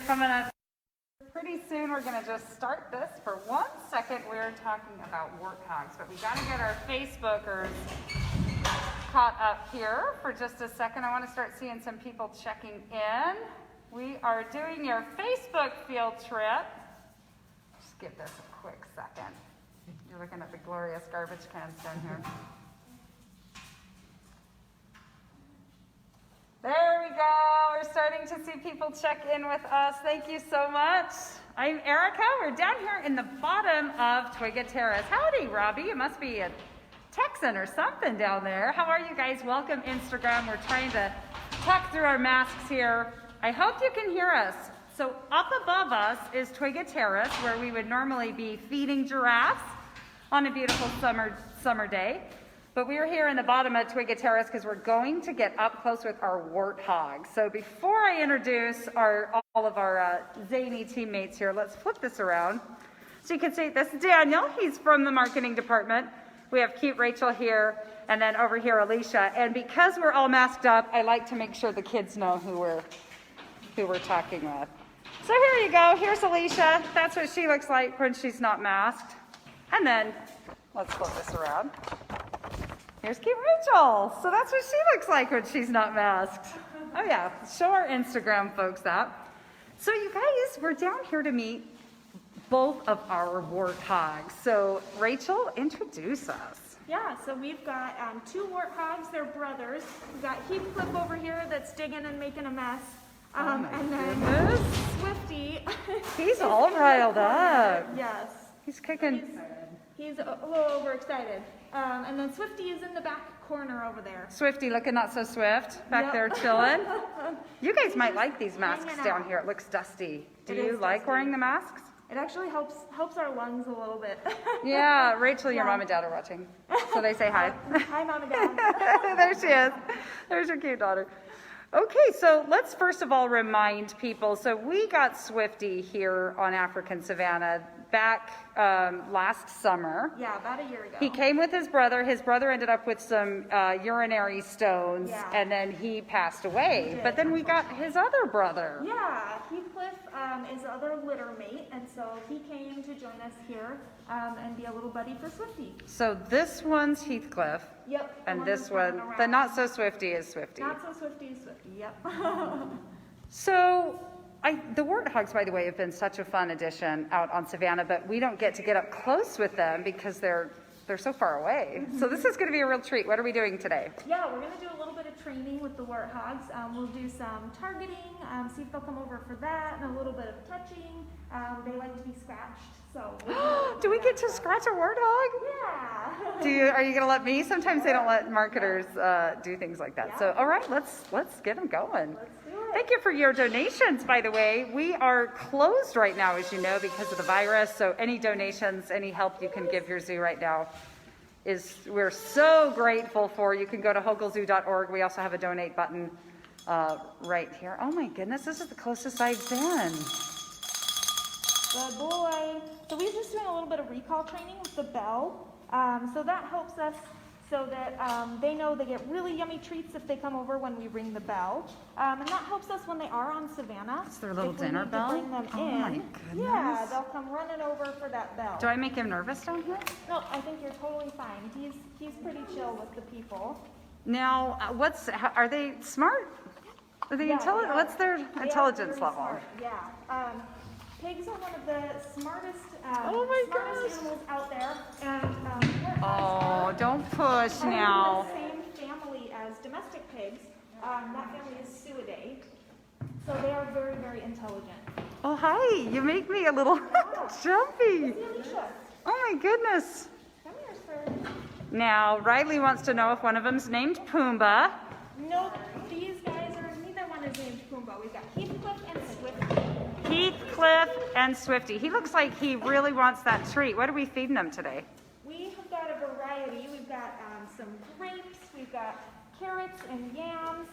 coming up. Pretty soon we're going to just start this. For 1 second we're talking about warthogs, but we got to get our Facebookers caught up here for just a second. I want to start seeing some people checking in. We are doing your Facebook field trip. Just give this a quick second. You're looking at the glorious garbage cans down here. There we go. We're starting to see people check in with us. Thank you so much. I'm Erica. We're down here in the bottom of Twiga Terrace. Howdy, Robbie. You must be a Texan or something down there. How are you guys? Welcome, Instagram. We're trying to talk through our masks here. I hope you can hear us. So up above us is Twiga Terrace, where we would normally be feeding giraffes on a beautiful summer day. But we are here in the bottom of Twiga Terrace because we're going to get up close with our warthogs. So before I introduce all of our zany teammates here, let's flip this around. So you can see this is Daniel. He's from the marketing department. We have cute Rachel here, and then over here Alicia. And because we're all masked up, I like to make sure the kids know who we're talking with. So here you go. Here's Alicia. That's what she looks like when she's not masked. And then let's flip this around. Here's cute Rachel. So that's what she looks like when she's not masked. Oh yeah, show our Instagram folks that. So you guys, we're down here to meet both of our warthogs. So Rachel, introduce us. Yeah, so we've got 2 warthogs, they're brothers. We've got Heathcliff over here that's digging and making a mess. And then Swifty. He's all riled up. Yes. He's kicking. He's a little overexcited. And then Swifty is in the back corner over there. Swifty looking not so swift back there chilling. You guys might like these masks down here. It looks dusty. Do you like wearing the masks? It actually helps our lungs a little bit. Yeah, Rachel, your mom and dad are watching. So they say hi. Hi, Mom and Dad. There she is. There's your cute daughter. Okay, so let's first of all remind people. So we got Swifty here on African Savannah back last summer. Yeah, about a year ago. He came with his brother. His brother ended up with some urinary stones, and then he passed away. But then we got his other brother. Yeah, Heathcliff is the other litter mate, and so he came to join us here and be a little buddy for Swifty. So this one's Heathcliff. Yep. And this one, the not so Swifty is Swifty. Not so Swifty is Swifty, yep. So the warthogs, by the way, have been such a fun addition out on Savannah, but we don't get to get up close with them because they're so far away. So this is going to be a real treat. What are we doing today? Yeah, we're going to do a little bit of training with the warthogs. We'll do some targeting, see if they'll come over for that, and a little bit of touching. They like to be scratched, so. Do we get to scratch a warthog? Yeah. Are you going to let me? Sometimes they don't let marketers do things like that. Yeah. So, all right, let's get them going. Let's do it. Thank you for your donations, by the way. We are closed right now, as you know, because of the virus. So any donations, any help you can give your zoo right now we're so grateful for. You can go to hoglezoo.org. We also have a donate button right here. Oh my goodness, this is the closest I've been. Good boy. So we're just doing a little bit of recall training with the bell. So that helps us so that they know they get really yummy treats if they come over when we ring the bell. And that helps us when they are on Savannah. It's their little dinner need bell? To bring them Oh in. my goodness. Yeah, they'll come running over for that bell. Do I make him nervous down here? No, I think you're totally fine. He's pretty chill with the people. Now, are they smart? Are they intelligent? What's their intelligence level? Smart. Yeah. Pigs are one of the smartest, goodness. animals out there, and Don't push now. the same family as domestic pigs. That family is Suidae, so they are very, very intelligent. Oh, hi. You make me a little jumpy. Oh, my goodness. Come here, sir. Now, Riley wants to know if one of them's named Pumbaa. Nope, these guys are, neither one is named Pumbaa. We've got Heathcliff and Swifty. Heathcliff and Swifty. He looks like he really wants that treat. What are we feeding him today? We have got a variety. We've got some grapes, we've got carrots and yams.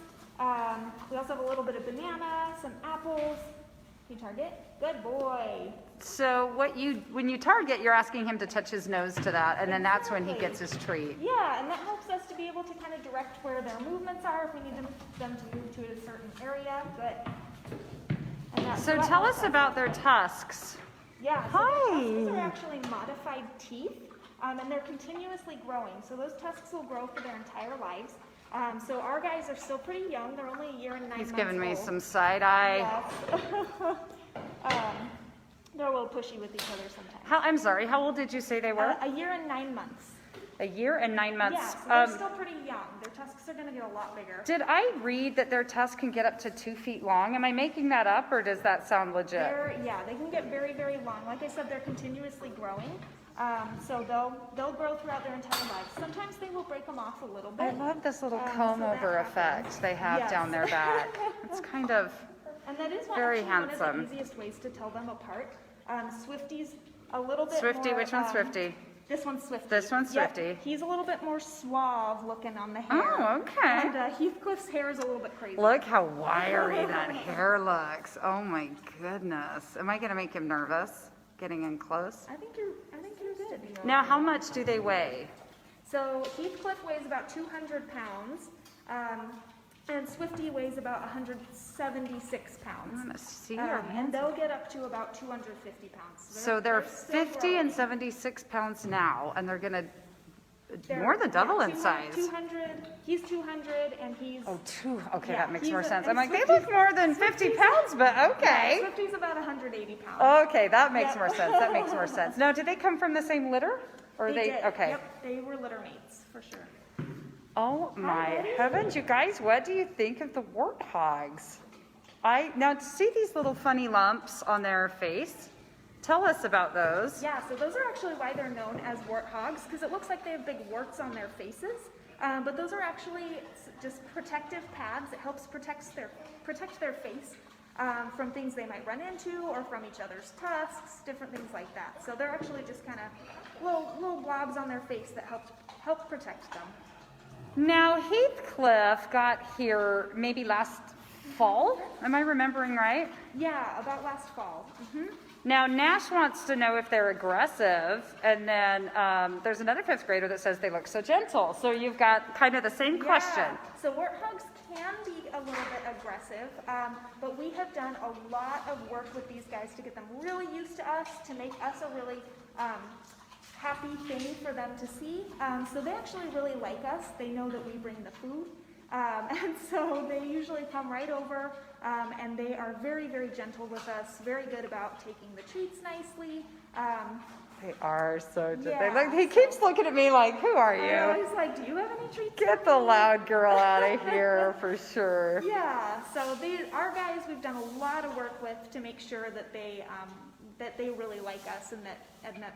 We also have a little bit of banana, some apples. Can you target? Good boy. So when you target, you're asking him to touch his nose to that, and then that's when he gets his treat. Yeah, and that helps us to be able to kind of direct where their movements are if we need them to move to a certain area. But So tell us about their tusks. Yeah, so Hi. their tusks are actually modified teeth, and they're continuously growing. So those tusks will grow for their entire lives. So our guys are still pretty young. They're only a year and 9 months He's giving me old. some side eye. Yes. They're a little pushy with each other sometimes. I'm sorry, how old did you say they were? A year and 9 months. A year and 9 months. Yeah, so they're still pretty young. Their tusks are going to get a lot bigger. Did I read that their tusks can get up to 2 feet long? Am I making that up, or does that sound legit? Yeah, they can get very, very long. Like I said, they're continuously growing. So they'll grow throughout their entire lives. Sometimes they will break them off a little bit. I love this little So comb that over happens. effect they have Yes. down their back. It's kind of, And that is very one of handsome. the easiest ways to tell them apart. Swifty's a little bit Swifty, more, which one's Swifty? This one's Swifty. This one's Yep. Swifty. He's a little bit more suave looking on the hair. Oh, okay. And Heathcliff's hair is a little bit crazy. Look how wiry that hair looks. Oh my goodness. Am I gonna make him nervous, getting in close? I think you're good. Now, how much do they weigh? So Heathcliff weighs about 200 pounds, and Swifty weighs about 176 I pounds. wanna see your And hands. they'll get up to about 250 pounds. So they're still 50 and growing. 76 pounds now, and they're gonna They're- more than double yeah, in size. 200, he's 200 and he's... Oh, okay, Yeah, that makes he's more a- sense. and I'm like, they Swifty's- look more than 50 pounds, but okay. Swifty's about 180 pounds. Okay, that makes Yeah. more sense. That makes more sense. Now, did they come from the same litter? Or They did. okay. Yep, they were litter mates, for sure. Oh my buddy. heavens, you guys, what do you think of the warthogs? Now to see these little funny lumps on their face, tell us about those. Yeah, so those are actually why they're known as warthogs, because it looks like they have big warts on their faces. But those are actually just protective pads. It helps protect their face from things they might run into or from each other's tusks, different things like that. So they're actually just kind of little blobs on their face that help protect them. Now Heathcliff got here maybe last fall, am I remembering right? Yeah, about last fall. Now Nash wants to know if they're aggressive, and then there's another 5th grader that says they look so gentle. So you've got kind of the same question. Yeah. So warthogs can be a little bit aggressive, but we have done a lot of work with these guys to get them really used to us, to make us a really happy thing for them to see. So they actually really like us. They know that we bring the food. And so they usually come right over, and they are very, very gentle with us, very good about taking the treats nicely. They are so gentle. Yeah. He keeps looking at me like, who are I you? always like, do you have any treats? Get the loud girl out of here for sure. Yeah, so our guys, we've done a lot of work with to make sure that they really like us and that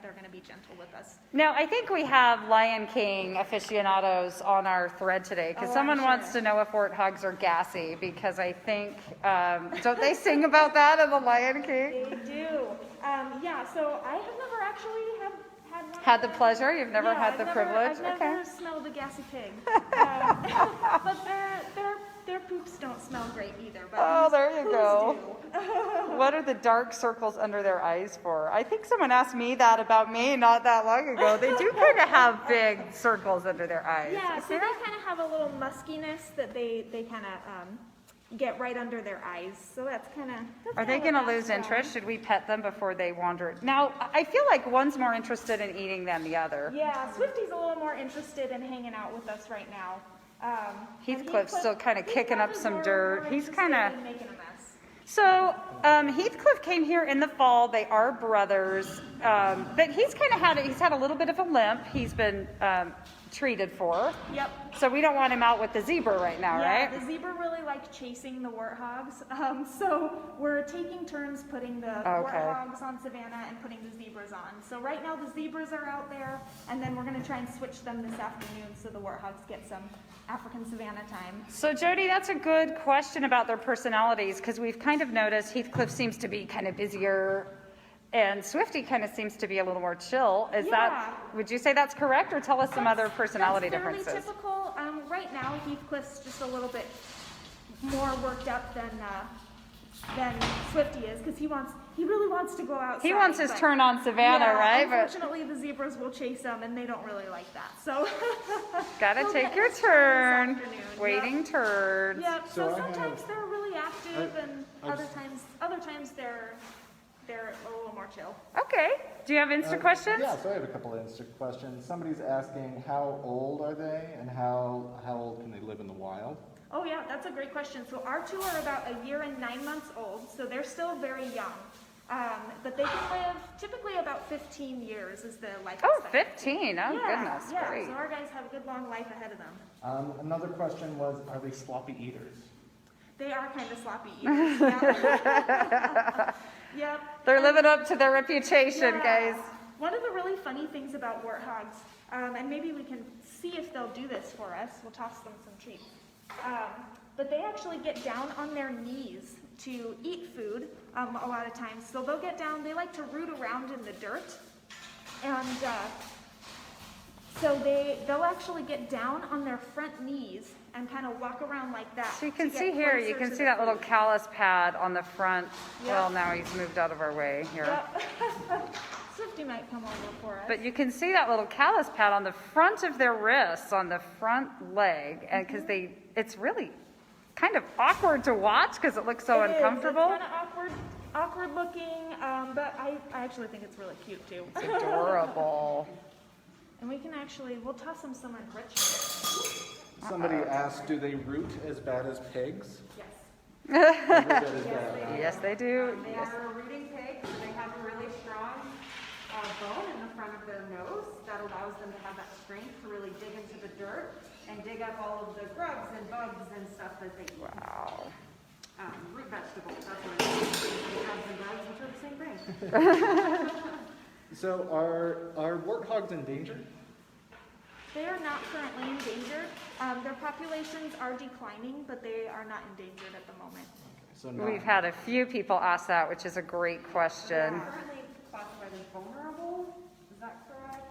they're going to be gentle with us. Now, I think we have Lion King aficionados on our thread today because Oh, someone I'm wants sure. to know if warthogs are gassy because I think, don't they sing about that in the Lion King? They do. Yeah, so I have never actually had one. Had the pleasure? You've never had the privilege? I've Okay. never smelled a gassy pig. But their poops don't smell great either. But Oh, there you whose go. do? What are the dark circles under their eyes for? I think someone asked me that about me not that long ago. They do kind of have big circles under their eyes. Yeah, You so see they that? kind of have a little muskiness that they kind of get right under their eyes. So that's kind of. Are they going to lose interest? Should we pet them before they wander? Now, I feel like one's more interested in eating than the other. Yeah, Swifty's a little more interested in hanging out with us right now. And Heathcliff's still kind of kicking up Heathcliff is some more dirt. He's interested kind of... in making a mess. So, Heathcliff came here in the fall. They are brothers. But he's had a little bit of a limp. He's been treated for. Yep. So we don't want him out with the zebra right now, Yeah, right? the zebra really like chasing the warthogs. So we're taking turns putting the Okay. warthogs on Savannah and putting the zebras on. So right now the zebras are out there, and then we're going to try and switch them this afternoon so the warthogs get some African Savannah time. So Jody, that's a good question about their personalities because we've kind of noticed Heathcliff seems to be kind of busier and Swifty kind of seems to be a little more chill. Would you say that's correct, or tell us some other personality that's differences? fairly typical. Right now Heathcliff's just a little bit more worked up than than Swifty is, because he really wants to go outside. He wants his but- turn on Savannah, yeah, right? But unfortunately, the zebras will chase him, and they don't really like that. So gotta he'll take get your his turn turn. this afternoon. Waiting turns. Yep. So So I sometimes have- they're really active, and I've- other times they're a little more chill. Okay. Do you have Insta questions? Yeah, so I have a couple of Insta questions. Somebody's asking, how old are they, and how old can they live in the wild? Oh yeah, that's a great question. So our two are about a year and 9 months old, so they're still very young. But they can live typically about 15 years is the life Oh, expectancy. 15. Oh, goodness. Yeah, Great. so our guys have a good long life ahead of them. Another question was, are they sloppy eaters? They are kind of sloppy eaters. Yeah. Yep. They're living up to their reputation, Yeah. guys. One of the really funny things about warthogs, and maybe we can see if they'll do this for us, we'll toss them some treats, but they actually get down on their knees to eat food a lot of times. So they'll get down, they like to root around in the dirt, and so they'll actually get down on their front knees and kind of walk around like that. So you can to see get here, closer you can to see the that little food. callus pad on the front. Yep. Well, now he's moved out of our way here. Yep. Swifty might come over for us. But you can see that little callus pad on the front of their wrists, on the front leg, and because it's really kind of awkward to watch because it looks so It is. uncomfortable. It's kind of awkward looking, but I actually think it's really cute too. It's adorable. And we'll toss them some enrichment. Somebody asked, do they root as bad as pigs? Yes. Every bit as bad. Yes, they do. They are a rooting pig, so they have a really strong bone in the front of their nose that allows them to have that strength to really dig into the dirt and dig up all of the grubs and bugs and stuff that they eat. Wow. Root vegetables, that's what it is. Grubs and bugs, which are the same thing. So are warthogs endangered? They are not currently endangered. Their populations are declining, but they are not endangered at the moment. So We've had a few people ask that, which is a great question. Currently classified as vulnerable, is that correct?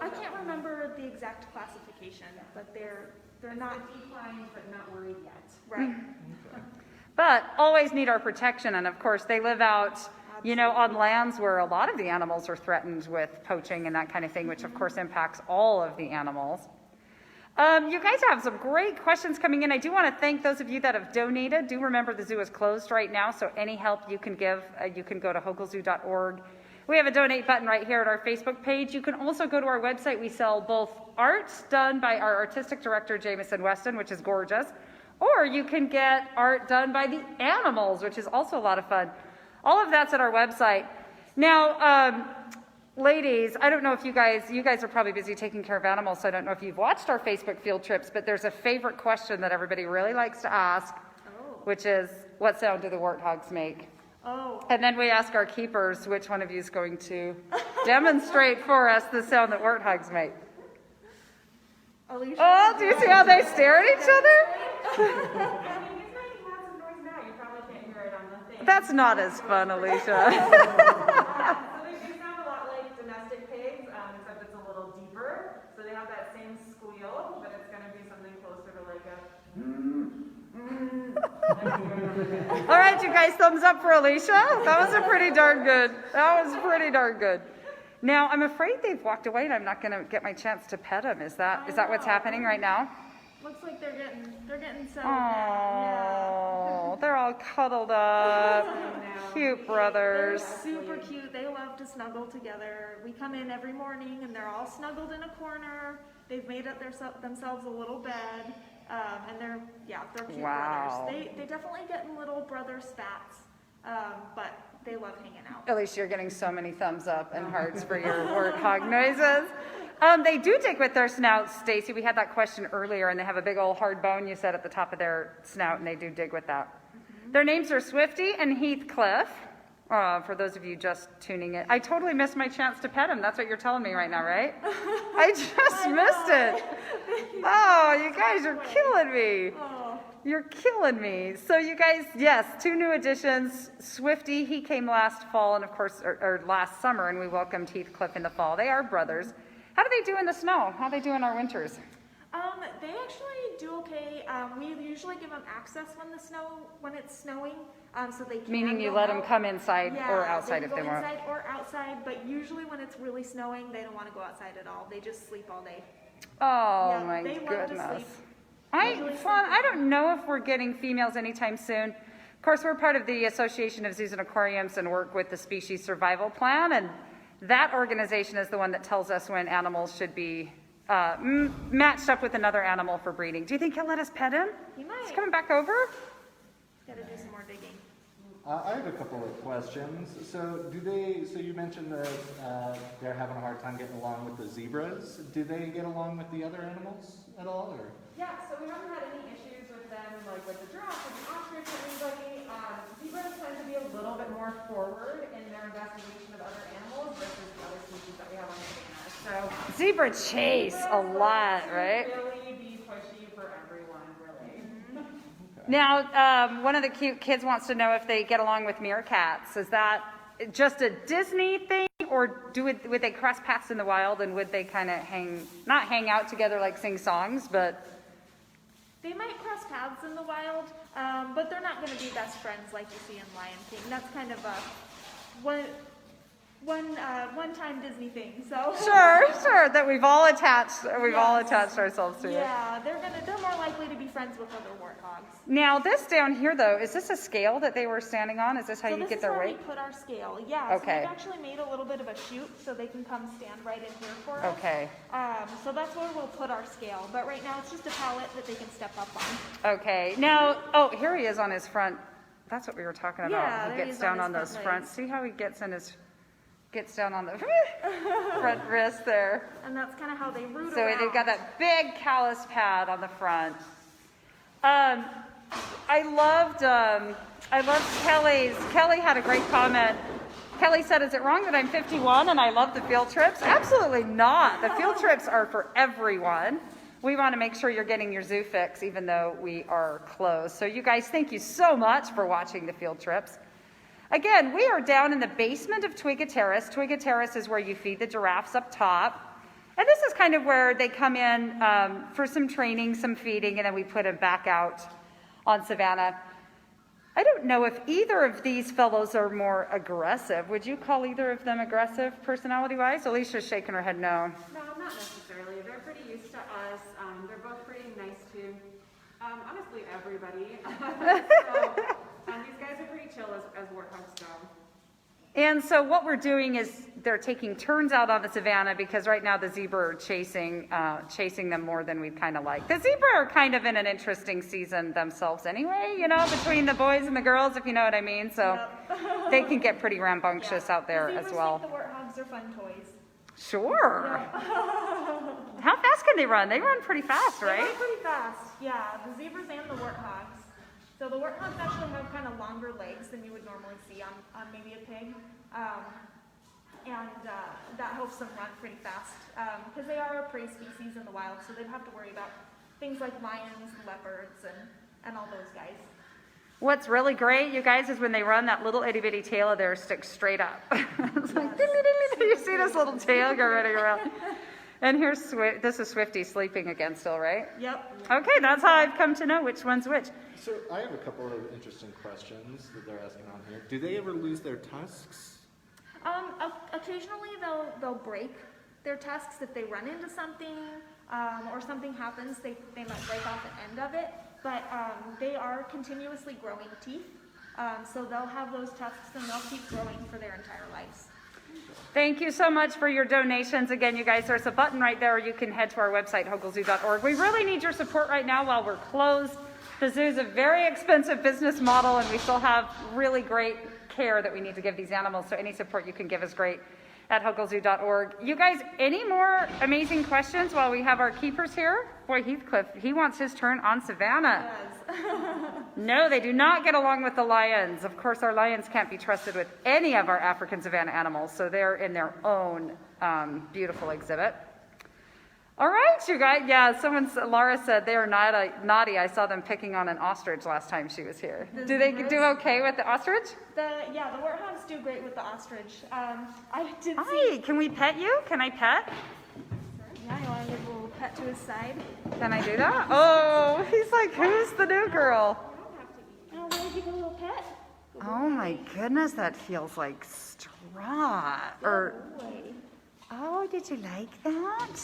I can't remember the exact classification, but they're not Declined, but not worried yet. right. But always need our protection, and of course they live out, on lands where a lot of the animals are threatened with poaching and that kind of thing, which of course impacts all of the animals. You guys have some great questions coming in. I do want to thank those of you that have donated. Do remember the zoo is closed right now, so any help you can give, you can go to hoglezoo.org. We have a donate button right here at our Facebook page. You can also go to our website. We sell both art done by our artistic director, Jameson Weston, which is gorgeous, or you can get art done by the animals, which is also a lot of fun. All of that's at our website. Now, ladies, I don't know if you guys are probably busy taking care of animals, so I don't know if you've watched our Facebook field trips, but there's a favorite question that everybody really likes to ask, which is, what sound do the warthogs make? Oh, And then we ask our keepers which one of you is going to demonstrate for us the sound that warthogs make. Alicia. Oh, do you see how they stare at each other? I mean, he's making lots of noise now. You probably can't hear it on the thing. That's not as fun, Alicia. So they do sound a lot like domestic pigs, except it's a little deeper. So they have that same squeal, but it's going to be something closer to like a. All right, you guys, thumbs up for Alicia. That was pretty darn good. Now, I'm afraid they've walked away and I'm not going to get my chance to pet them. Is that what's happening right now? Looks like they're getting settled down. Oh, they're all cuddled up. Cute brothers. They're super cute. They love to snuggle together. We come in every morning and they're all snuggled in a corner. They've made up themselves a little bed, and they're cute Wow. brothers. They definitely get in little brother spats, but they love hanging out. Alicia, you're getting so many thumbs up and hearts for your warthog noises. They do dig with their snouts, Stacy. We had that question earlier, and they have a big old hard bone, you said, at the top of their snout, and they do dig with that. Their names are Swifty and Heathcliff, for those of you just tuning in. I totally missed my chance to pet him. That's what you're telling me right now, right? I just missed it. Oh, you guys are killing me. You're killing me. So you guys, yes, 2 new additions. Swifty, he came last fall, and of course, or last summer, and we welcomed Heathcliff in the fall. They are brothers. How do they do in the snow? How do they do in our winters? They actually do okay. We usually give them access when it's snowing, so they can Meaning you go let them out. come inside Yeah, or outside they if can they go want. inside or outside, but usually when it's really snowing, they don't want to go outside at all. They just sleep all day. Oh Yeah, my they love to goodness. sleep. Usually I don't know if we're getting females anytime soon. Of course, we're part of the Association of Zoos and Aquariums and work with the Species Survival Plan, and that organization is the one that tells us when animals should be matched up with another animal for breeding. Do you think he'll let us pet him? He might. He's coming back over? Got to do some more digging. I have a couple of questions. So you mentioned that they're having a hard time getting along with the zebras. Do they get along with the other animals at all, or? Yeah, so we haven't had any issues with them, like with the giraffe or the ostrich or anybody. Zebras tend to be a little bit more forward in their investigation of other animals versus the other species that we have on the savannah. So Zebra chase a lot, right? really be pushy for everyone, really. Now, one of the cute kids wants to know if they get along with meerkats. Is that just a Disney thing, or would they cross paths in the wild, and would they kind of not hang out together like sing songs, but... They might cross paths in the wild, but they're not going to be best friends like you see in Lion King. That's kind of a one-time Disney thing. So Sure, that we've all attached ourselves to. Yeah, they're more likely to be friends with other warthogs. Now, this down here, though, is this a scale that they were standing on? Is this how you get their weight? This is where we put our scale. Yeah. Okay. So we've actually made a little bit of a chute so they can come stand right in here for us. Okay. So that's where we'll put our scale. But right now it's just a pallet that they can step up on. Okay. Now, here he is on his front. That's what we were talking about. Yeah, He there gets he is on down on his those front front. legs. See how he gets down on the front wrist there. And that's kind of how they root So around. they've got that big callus pad on the front. I loved Kelly had a great comment. Kelly said, is it wrong that I'm 51 and I love the field trips? Absolutely not. The field trips are for everyone. We want to make sure you're getting your zoo fix even though we are closed. So you guys, thank you so much for watching the field trips. Again, we are down in the basement of Twiga Terrace. Twiga Terrace is where you feed the giraffes up top. And this is kind of where they come in for some training, some feeding, and then we put them back out on Savannah. I don't know if either of these fellows are more aggressive. Would you call either of them aggressive personality-wise? Alicia's shaking her head no. No, not necessarily. They're pretty used to us. They're both pretty nice to, honestly, everybody. These guys are pretty chill as warthogs go. And so what we're doing is they're taking turns out on the savannah because right now the zebra are chasing them more than we'd kind of like. The zebra are kind of in an interesting season themselves anyway, between the boys and the girls, if you know what I mean. So they can get pretty rambunctious out there as well. The warthogs are fun toys. Sure. How fast can they run? They run pretty fast, right? They run pretty fast, yeah. The zebras and the warthogs. So the warthogs actually have kind of longer legs than you would normally see on maybe a pig. That helps them run pretty fast because they are a prey species in the wild, so they'd have to worry about things like lions, leopards, and all those guys. What's really great, you guys, is when they run, that little itty bitty tail of theirs sticks straight up. It's like, you see this little tail go running around. And here's this is Swifty sleeping again still, right? Yep. Okay, that's how I've come to know which one's which. So I have a couple of interesting questions that they're asking on here. Do they ever lose their tusks? Occasionally they'll break their tusks if they run into something or something happens. They might break off the end of it, but they are continuously growing teeth. So they'll have those tusks and they'll keep growing for their entire lives. Thank you so much for your donations. Again, you guys, there's a button right there. You can head to our website, hogglezoo.org. We really need your support right now while we're closed. The zoo is a very expensive business model, and we still have really great care that we need to give these animals. So any support you can give is great at hogglezoo.org. You guys, any more amazing questions while we have our keepers here? Boy, Heathcliff, he wants his turn on Savannah. Yes. No, they do not get along with the lions. Of course, our lions can't be trusted with any of our African savanna animals, so they're in their own beautiful exhibit. All right, you guys. Yeah, Laura said they are naughty. I saw them picking on an ostrich last time she was here. Do they do okay with the ostrich? The warthogs do great with the ostrich. I did see. Hi, can we pet you? Can I pet? Yeah, you want to give a little pet to his side. Can I do that? Oh, he's like, who's the new girl? Oh, will you give a little pet? Oh my goodness, that feels like straw. Or, Boy. oh, did you like that?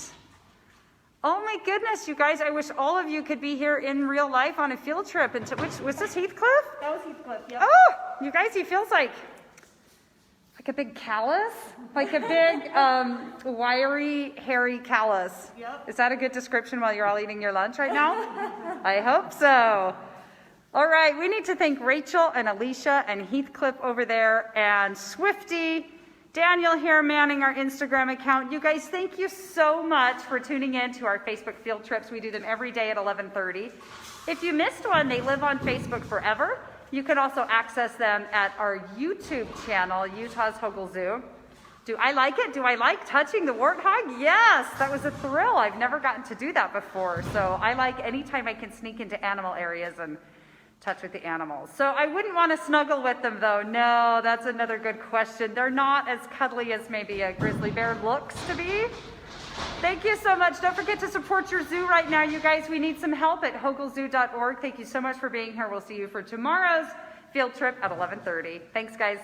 Oh my goodness, you guys, I wish all of you could be here in real life on a field trip. Which was this Heathcliff? That was Heathcliff, yep. Oh, you guys, he feels like a big callus, like a big wiry, hairy callus. Yep. Is that a good description while you're all eating your lunch right now? I hope so. All right, we need to thank Rachel and Alicia and Heathcliff over there and Swifty, Daniel here manning our Instagram account. You guys, thank you so much for tuning in to our Facebook field trips. We do them every day at 11:30. If you missed one, they live on Facebook forever. You can also access them at our YouTube channel, Utah's Hogle Zoo. Do I like it? Do I like touching the warthog? Yes, that was a thrill. I've never gotten to do that before. So I like anytime I can sneak into animal areas and touch with the animals. So I wouldn't want to snuggle with them though. No, that's another good question. They're not as cuddly as maybe a grizzly bear looks to be. Thank you so much. Don't forget to support your zoo right now, you guys. We need some help at hoglezoo.org. Thank you so much for being here. We'll see you for tomorrow's field trip at 11:30. Thanks, guys.